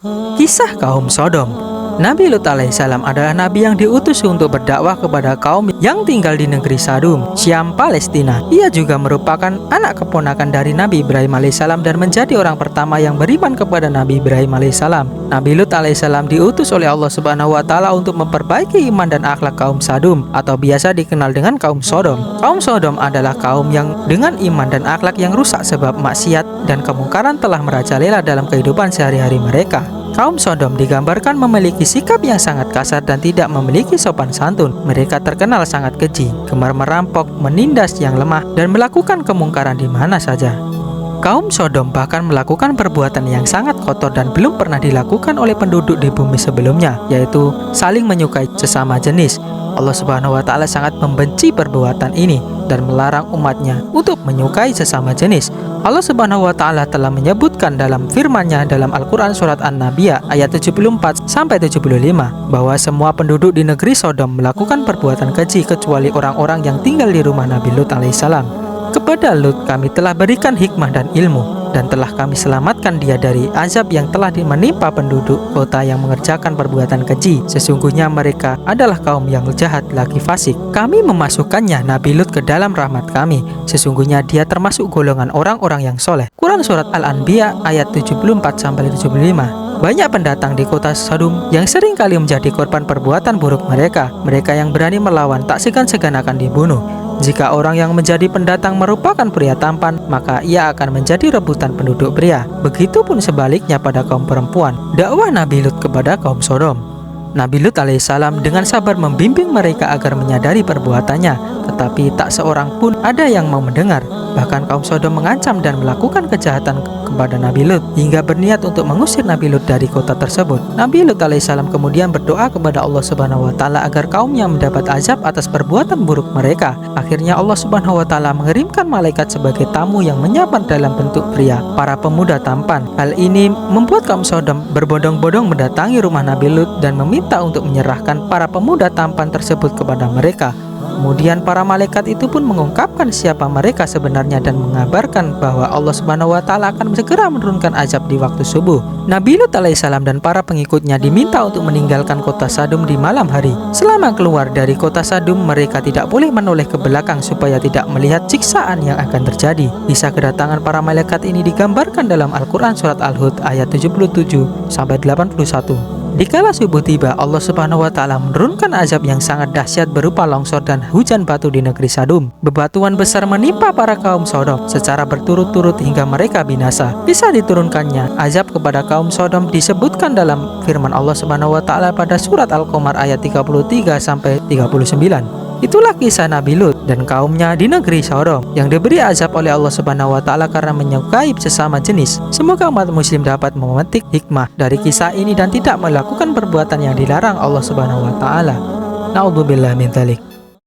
Kisah kaum Sodom. Nabi Lut alaihissalam adalah nabi yang diutus untuk berdakwah kepada kaum yang tinggal di negeri Sadum, Syam, Palestina. Ia juga merupakan anak keponakan dari Nabi Ibrahim alaihissalam dan menjadi orang pertama yang beriman kepada Nabi Ibrahim alaihissalam. Nabi Lut alaihissalam diutus oleh Allah Subhanahu wa taala untuk memperbaiki iman dan akhlak kaum Sadum atau biasa dikenal dengan kaum Sodom. Kaum Sodom adalah kaum yang dengan iman dan akhlak yang rusak sebab maksiat dan kemungkaran telah merajalela dalam kehidupan sehari-hari mereka. Kaum Sodom digambarkan memiliki sikap yang sangat kasar dan tidak memiliki sopan santun. Mereka terkenal sangat keji, gemar merampok, menindas yang lemah, dan melakukan kemungkaran di mana saja. Kaum Sodom bahkan melakukan perbuatan yang sangat kotor dan belum pernah dilakukan oleh penduduk di bumi sebelumnya, yaitu saling menyukai sesama jenis. Allah Subhanahu wa taala sangat membenci perbuatan ini dan melarang umatnya untuk menyukai sesama jenis. Allah Subhanahu wa taala telah menyebutkan dalam firman-Nya dalam Al-Qur'an surat An-Nabiyyah ayat 74 sampai 75 bahwa semua penduduk di negeri Sodom melakukan perbuatan keji kecuali orang-orang yang tinggal di rumah Nabi Lut alaihissalam. Kepada Lut kami telah berikan hikmah dan ilmu, dan telah kami selamatkan dia dari azab yang telah menimpa penduduk kota yang mengerjakan perbuatan keji. Sesungguhnya mereka adalah kaum yang jahat lagi fasik. Kami memasukkannya Nabi Lut ke dalam rahmat kami. Sesungguhnya dia termasuk golongan orang-orang yang soleh. Quran surat Al-Anbiya ayat 74-75. Banyak pendatang di kota Sodom yang sering kali menjadi korban perbuatan buruk mereka. Mereka yang berani melawan tak segan-segan akan dibunuh. Jika orang yang menjadi pendatang merupakan pria tampan, maka ia akan menjadi rebutan penduduk pria. Begitupun sebaliknya pada kaum perempuan. Dakwah Nabi Lut kepada kaum Sodom. Nabi Lut alaihissalam dengan sabar membimbing mereka agar menyadari perbuatannya, tetapi tak seorang pun ada yang mau mendengar. Bahkan kaum Sodom mengancam dan melakukan kejahatan kepada Nabi Lut hingga berniat untuk mengusir Nabi Lut dari kota tersebut. Nabi Lut alaihissalam kemudian berdoa kepada Allah Subhanahu wa taala agar kaumnya mendapat azab atas perbuatan buruk mereka. Akhirnya Allah Subhanahu wa taala mengirimkan malaikat sebagai tamu yang menyamar dalam bentuk pria, para pemuda tampan. Hal ini membuat kaum Sodom berbondong-bondong mendatangi rumah Nabi Lut dan meminta untuk menyerahkan para pemuda tampan tersebut kepada mereka. Kemudian para malaikat itu pun mengungkapkan siapa mereka sebenarnya dan mengabarkan bahwa Allah Subhanahu wa taala akan segera menurunkan azab di waktu subuh. Nabi Lut alaihissalam dan para pengikutnya diminta untuk meninggalkan kota Sadum di malam hari. Selama keluar dari kota Sadum, mereka tidak boleh menoleh ke belakang supaya tidak melihat siksaan yang akan terjadi. Kisah kedatangan para malaikat ini digambarkan dalam Al-Qur'an surat Al-Hud ayat 77 sampai 81. Dikala subuh tiba, Allah Subhanahu wa taala menurunkan azab yang sangat dahsyat berupa longsor dan hujan batu di negeri Sadum. Bebatuan besar menimpa para kaum Sodom secara berturut-turut hingga mereka binasa. Bisa diturunkannya azab kepada kaum Sodom disebutkan dalam firman Allah Subhanahu wa taala pada surat Al-Qamar ayat 33 sampai 39. Itulah kisah Nabi Lut dan kaumnya di negeri Sodom yang diberi azab oleh Allah Subhanahu wa taala karena menyukai sesama jenis. Semoga umat muslim dapat memetik hikmah dari kisah ini dan tidak melakukan perbuatan yang dilarang Allah Subhanahu wa taala. Na'udzubillah min dzalik.